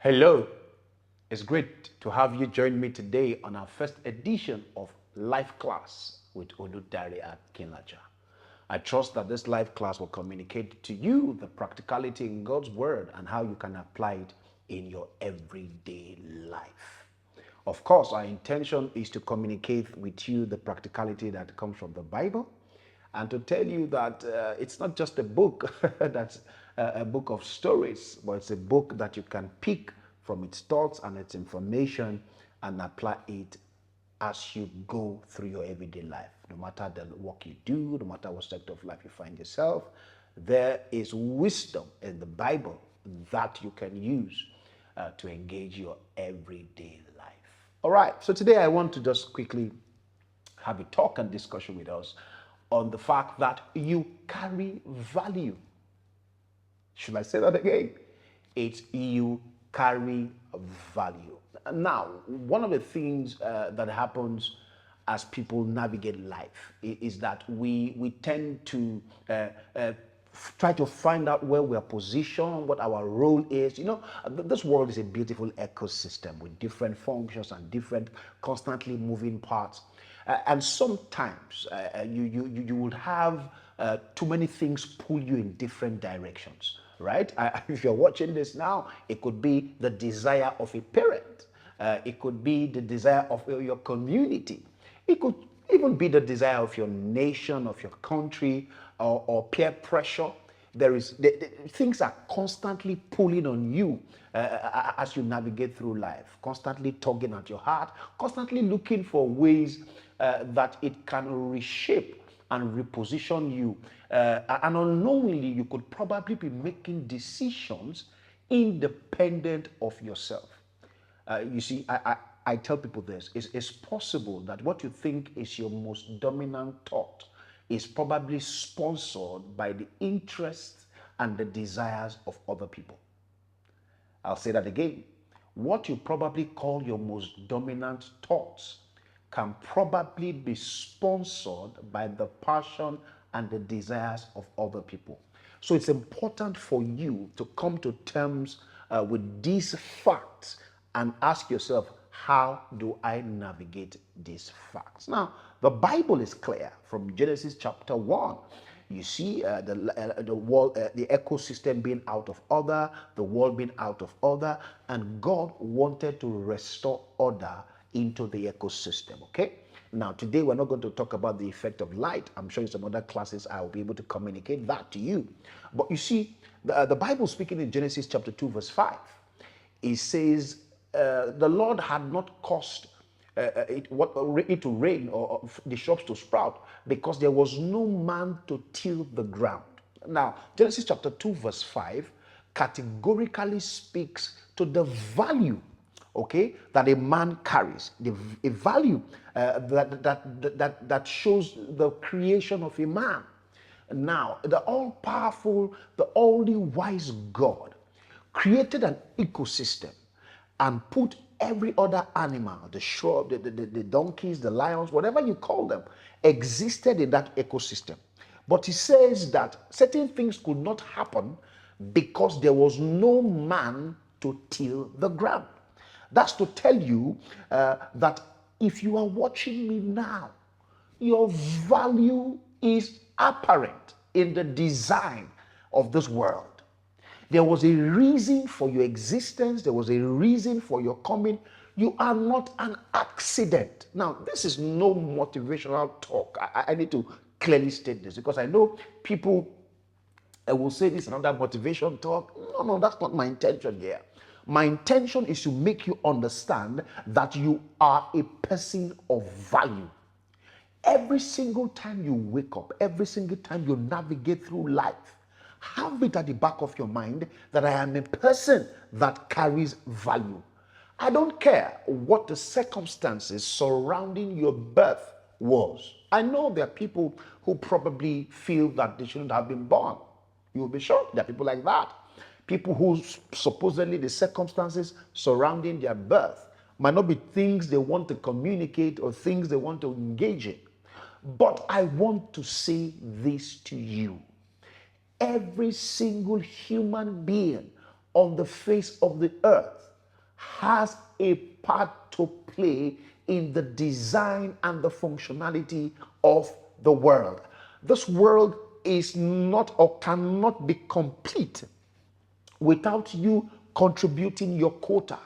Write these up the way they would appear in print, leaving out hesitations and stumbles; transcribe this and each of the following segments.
Hello, it's great to have you join me today on our first edition of Life Class with Oludare Akinlaja. I trust that this live class will communicate to you the practicality in God's Word and how you can apply it in your everyday life. Of course, our intention is to communicate with you the practicality that comes from the Bible and to tell you that it's not just a book that's a book of stories, but it's a book that you can pick from its thoughts and its information and apply it as you go through your everyday life. No matter the work you do, no matter what sector of life you find yourself, there is wisdom in the Bible that you can use to engage your everyday life. All right, so today I want to just quickly have a talk and discussion with us on the fact that you carry value. Should I say that again? It's you carry value. Now, one of the things that happens as people navigate life is that we tend to try to find out where we are positioned, what our role is. You know, this world is a beautiful ecosystem with different functions and different constantly moving parts. And sometimes you will have too many things pull you in different directions, right? If you're watching this now, it could be the desire of a parent. It could be the desire of your community. It could even be the desire of your nation, of your country, or peer pressure. Things are constantly pulling on you as you navigate through life, constantly tugging at your heart, constantly looking for ways that it can reshape and reposition you. And unknowingly, you could probably be making decisions independent of yourself. You see, I tell people this. It's possible that what you think is your most dominant thought is probably sponsored by the interests and the desires of other people. I'll say that again. What you probably call your most dominant thoughts can probably be sponsored by the passion and the desires of other people. So it's important for you to come to terms with these facts and ask yourself, how do I navigate these facts? Now, the Bible is clear from Genesis chapter 1. You see the world, the ecosystem being out of order, the world being out of order, and God wanted to restore order into the ecosystem. Okay. Now, today we're not going to talk about the effect of light. I'm sure in some other classes I will be able to communicate that to you. But you see, the Bible speaking in Genesis chapter 2, verse 5, it says, the Lord had not caused it to rain or the crops to sprout because there was no man to till the ground. Now, Genesis chapter 2, verse 5 categorically speaks to the value, okay, that a man carries, a value that shows the creation of a man. Now, the all-powerful, the only wise God created an ecosystem and put every other animal, the shrub, the donkeys, the lions, whatever you call them, existed in that ecosystem. But he says that certain things could not happen because there was no man to till the ground. That's to tell you that if you are watching me now, your value is apparent in the design of this world. There was a reason for your existence. There was a reason for your coming. You are not an accident. Now, this is no motivational talk. I need to clearly state this because I know people will say this is another motivation talk. No, that's not my intention here. My intention is to make you understand that you are a person of value. Every single time you wake up, every single time you navigate through life, have it at the back of your mind that I am a person that carries value. I don't care what the circumstances surrounding your birth was. I know there are people who probably feel that they shouldn't have been born. You'll be shocked. There are people like that. People who supposedly the circumstances surrounding their birth might not be things they want to communicate or things they want to engage in. But I want to say this to you. Every single human being on the face of the earth has a part to play in the design and the functionality of the world. This world is not or cannot be complete without you contributing your quota,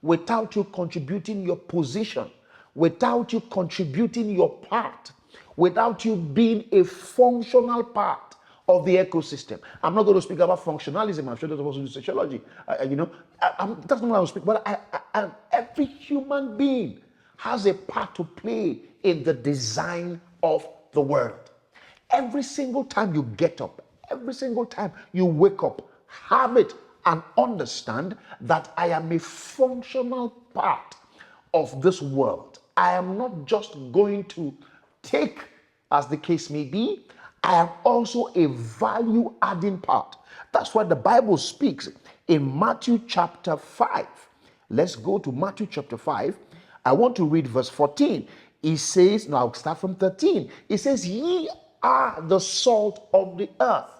without you contributing your position, without you contributing your part, without you being a functional part of the ecosystem. I'm not going to speak about functionalism. I'm sure those of us who do sociology, that's not what I'm speaking. But every human being has a part to play in the design of the world. Every single time you get up, every single time you wake up, have it and understand that I am a functional part of this world. I am not just going to take, as the case may be, I am also a value adding part. That's what the Bible speaks in Matthew chapter 5. Let's go to Matthew chapter 5. I want to read verse 14. It says, now I'll start from 13. It says, ye are the salt of the earth.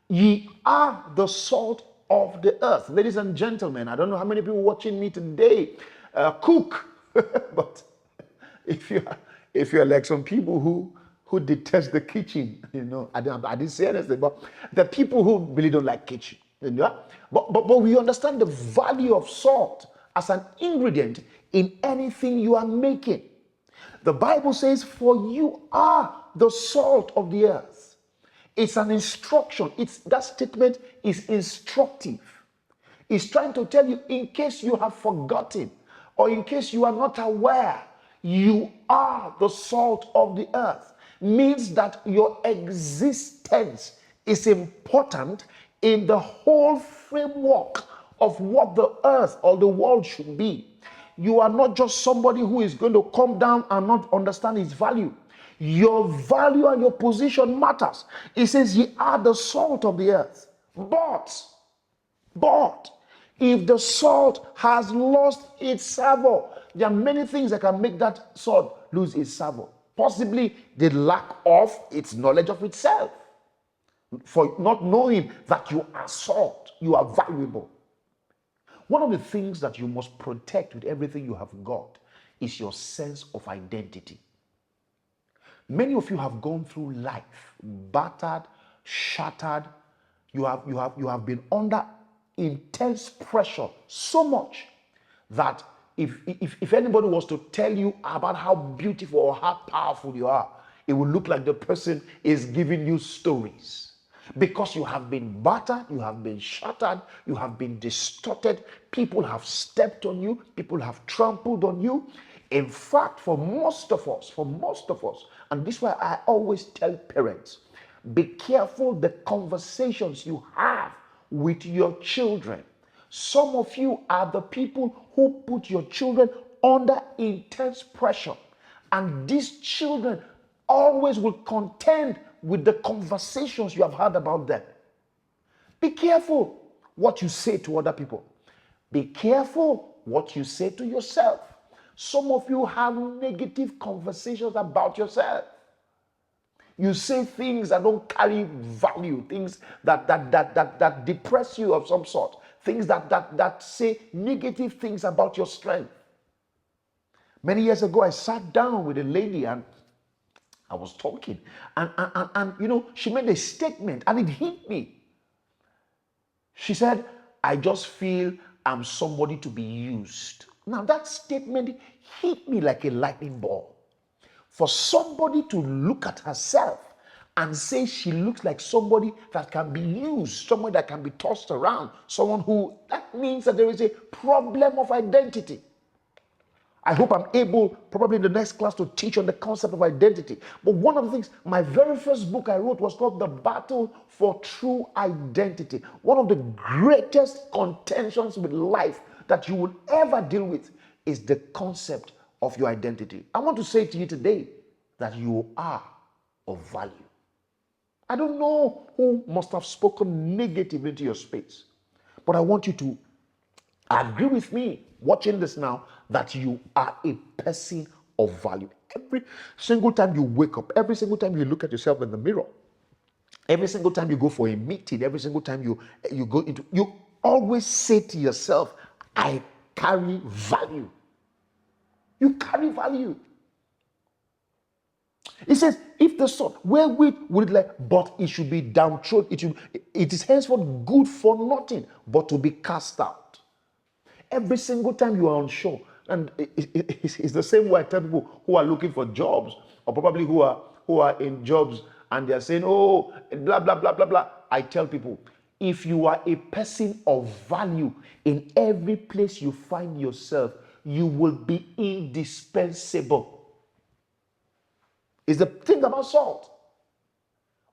Ye are the salt of the earth. Ladies and gentlemen, I don't know how many people watching me today cook, but if you're like some people who detest the kitchen, I didn't say anything, but the people who really don't like kitchen, but we understand the value of salt as an ingredient in anything you are making. The Bible says, for you are the salt of the earth. It's an instruction. That statement is instructive. It's trying to tell you, in case you have forgotten or in case you are not aware, you are the salt of the earth. Means that your existence is important in the whole framework of what the earth or the world should be. You are not just somebody who is going to come down and not understand its value. Your value and your position matters. It says, ye are the salt of the earth. But, if the salt has lost its savor, there are many things that can make that salt lose its savor. Possibly the lack of its knowledge of itself. For not knowing that you are salt, you are valuable. One of the things that you must protect with everything you have got is your sense of identity. Many of you have gone through life battered, shattered. You have been under intense pressure so much that if anybody was to tell you about how beautiful or how powerful you are, it would look like the person is giving you stories. Because you have been battered, you have been shattered, you have been distorted, people have stepped on you, people have trampled on you. In fact, for most of us, and this is why I always tell parents, be careful the conversations you have with your children. Some of you are the people who put your children under intense pressure, and these children always will contend with the conversations you have had about them. Be careful what you say to other people. Be careful what you say to yourself. Some of you have negative conversations about yourself. You say things that don't carry value, things that depress you of some sort, things that say negative things about your strength. Many years ago, I sat down with a lady and I was talking, and she made a statement and it hit me. She said, I just feel I'm somebody to be used. Now that statement hit me like a lightning ball. For somebody to look at herself and say she looks like somebody that can be used, someone that can be tossed around, that means that there is a problem of identity. I hope I'm able, probably in the next class, to teach on the concept of identity. But one of the things, my very first book I wrote was called The Battle for True Identity. One of the greatest contentions with life that you will ever deal with is the concept of your identity. I want to say to you today that you are of value. I don't know who must have spoken negative into your space, but I want you to agree with me watching this now that you are a person of value. Every single time you wake up, every single time you look at yourself in the mirror, every single time you go for a meeting, every single time you go into, you always say to yourself, I carry value. You carry value. It says, if the sword, wherewith would it like, but it should be downtrodden. It is henceforth good for nothing, but to be cast out. Every single time you are on shore, and it's the same way I tell people who are looking for jobs, or probably who are in jobs, and they are saying, oh, blah, blah, blah, blah, blah. I tell people, if you are a person of value in every place you find yourself, you will be indispensable. It's the thing about salt.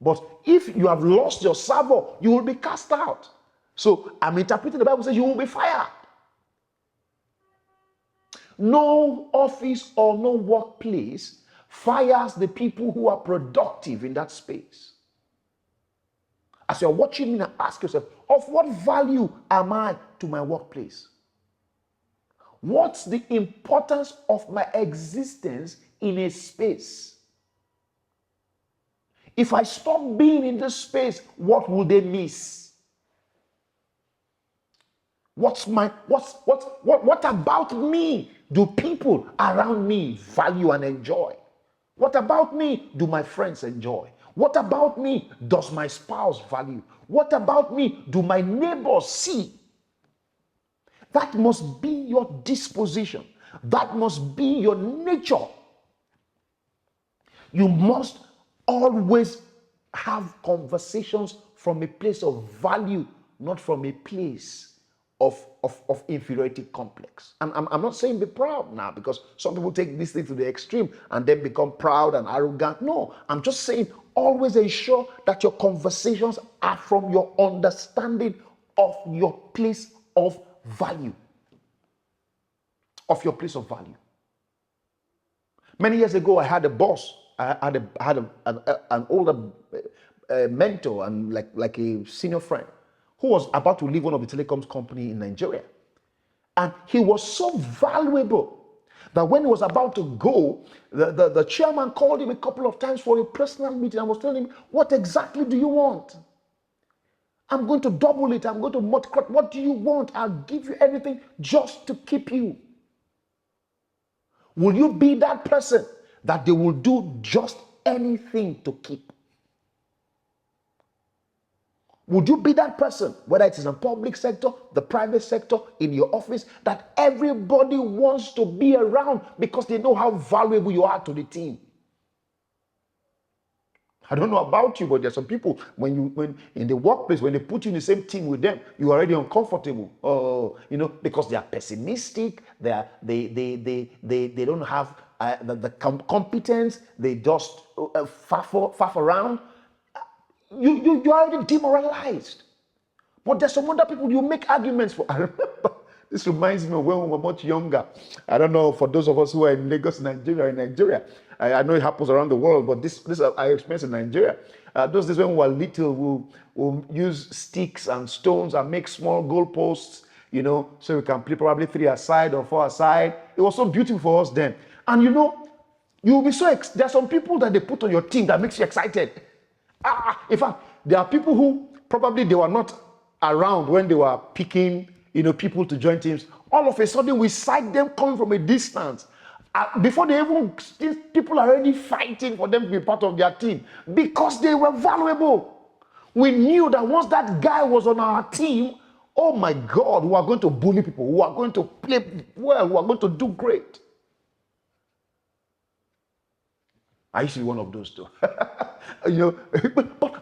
But if you have lost your savor, you will be cast out. So I'm interpreting the Bible says you will be fired. No office or no workplace fires the people who are productive in that space. As you're watching me, now ask yourself, of what value am I to my workplace? What's the importance of my existence in a space? If I stop being in this space, what will they miss? What about me do people around me value and enjoy? What about me do my friends enjoy? What about me does my spouse value? What about me do my neighbors see? That must be your disposition. That must be your nature. You must always have conversations from a place of value, not from a place of inferiority complex. And I'm not saying be proud now, because some people take this thing to the extreme and then become proud and arrogant. No, I'm just saying always ensure that your conversations are from your understanding of your place of value. Of your place of value. Many years ago, I had a boss. I had an older mentor and like a senior friend who was about to leave one of the telecoms company in Nigeria. And he was so valuable that when he was about to go, the chairman called him a couple of times for a personal meeting and was telling him, what exactly do you want? I'm going to double it. I'm going to multiply. What do you want? I'll give you anything just to keep you. Will you be that person that they will do just anything to keep? Would you be that person, whether it is in the public sector, the private sector, in your office, that everybody wants to be around because they know how valuable you are to the team? I don't know about you, but there's some people, when in the workplace, when they put you in the same team with them, you're already uncomfortable. Because they are pessimistic, they don't have the competence, they just faff around. You're already demoralized. But there's some other people you make arguments for. I remember, this reminds me of when we were much younger. I don't know, for those of us who are in Lagos, Nigeria, I know it happens around the world, but this I experienced in Nigeria. Those days when we were little, we'll use sticks and stones and make small goalposts, so we can play probably 3 aside or 4 aside. It was so beautiful for us then. And you'll be so, there are some people that they put on your team that makes you excited. In fact, there are people who probably they were not around when they were picking, people to join teams. All of a sudden, we sight them coming from a distance. Before these people are already fighting for them to be part of their team because they were valuable. We knew that once that guy was on our team, oh my God, we are going to bully people, who are going to play well, who are going to do great. I used to be one of those too.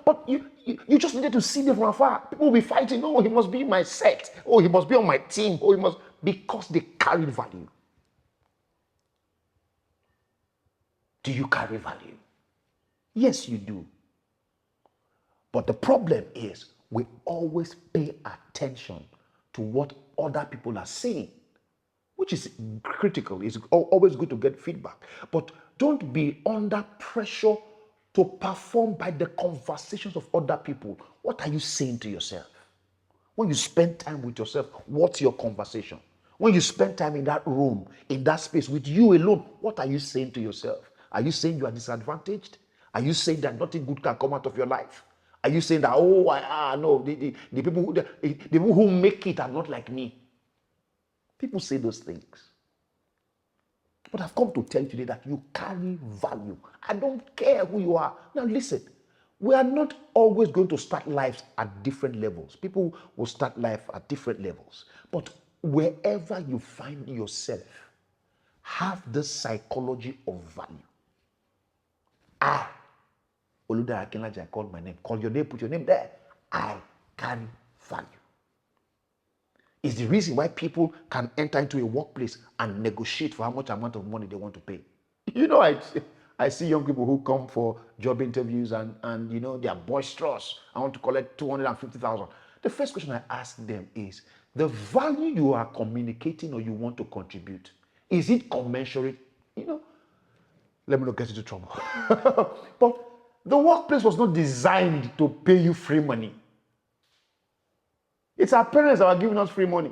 But you just needed to see them from afar. People will be fighting. Oh, he must be in my set. Oh, he must be on my team. Oh, he must, because they carried value. Do you carry value? Yes, you do. But the problem is we always pay attention to what other people are saying, which is critical. It's always good to get feedback. But don't be under pressure to perform by the conversations of other people. What are you saying to yourself? When you spend time with yourself, what's your conversation? When you spend time in that room, in that space with you alone, what are you saying to yourself? Are you saying you are disadvantaged? Are you saying that nothing good can come out of your life? Are you saying that, no, the people who make it are not like me? People say those things. But I've come to tell you today that you carry value. I don't care who you are. Now listen, we are not always going to start lives at different levels. People will start life at different levels. But wherever you find yourself, have the psychology of value. Oludare Akinlaja, I called my name. Call your name, put your name there. I carry value. It's the reason why people can enter into a workplace and negotiate for how much amount of money they want to pay. You know, I see young people who come for job interviews and you know, they are boisterous. I want to collect 250,000. The first question I ask them is, the value you are communicating or you want to contribute, is it commensurate? You know, let me not get into trouble. But the workplace was not designed to pay you free money. It's our parents that are giving us free money.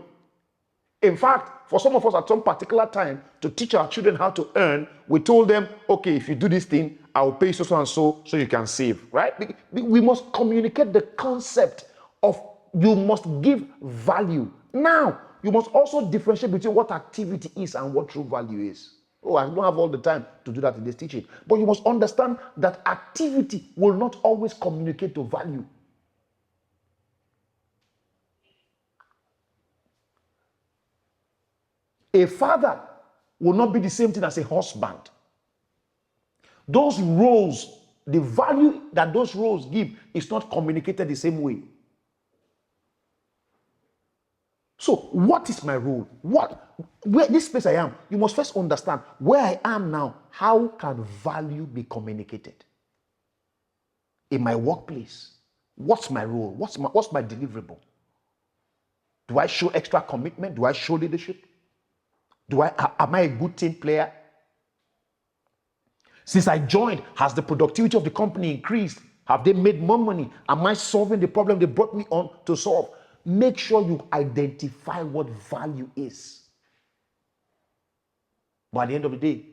In fact, for some of us at some particular time, to teach our children how to earn, we told them, okay, if you do this thing, I'll pay so and so you can save, right? We must communicate the concept of you must give value. Now, you must also differentiate between what activity is and what true value is. Oh, I don't have all the time to do that in this teaching. But you must understand that activity will not always communicate to value. A father will not be the same thing as a husband. Those roles, the value that those roles give is not communicated the same way. So what is my role? Where this place I am, you must first understand where I am now. How can value be communicated? In my workplace, what's my role? What's my deliverable? Do I show extra commitment? Do I show leadership? Am I a good team player? Since I joined, has the productivity of the company increased? Have they made more money? Am I solving the problem they brought me on to solve? Make sure you identify what value is. But at the end of the day,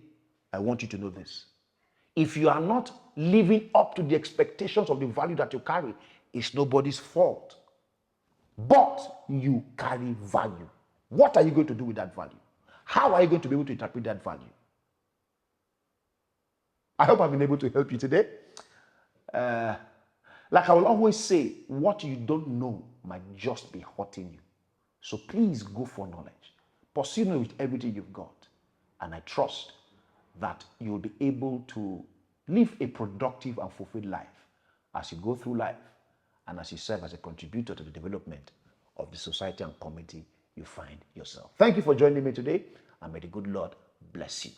I want you to know this. If you are not living up to the expectations of the value that you carry, it's nobody's fault. But you carry value. What are you going to do with that value? How are you going to be able to interpret that value? I hope I've been able to help you today. Like I will always say, what you don't know might just be hurting you. So please go for knowledge. Pursue it with everything you've got. And I trust that you'll be able to live a productive and fulfilled life as you go through life and as you serve as a contributor to the development of the society and community you find yourself. Thank you for joining me today, and may the good Lord bless you.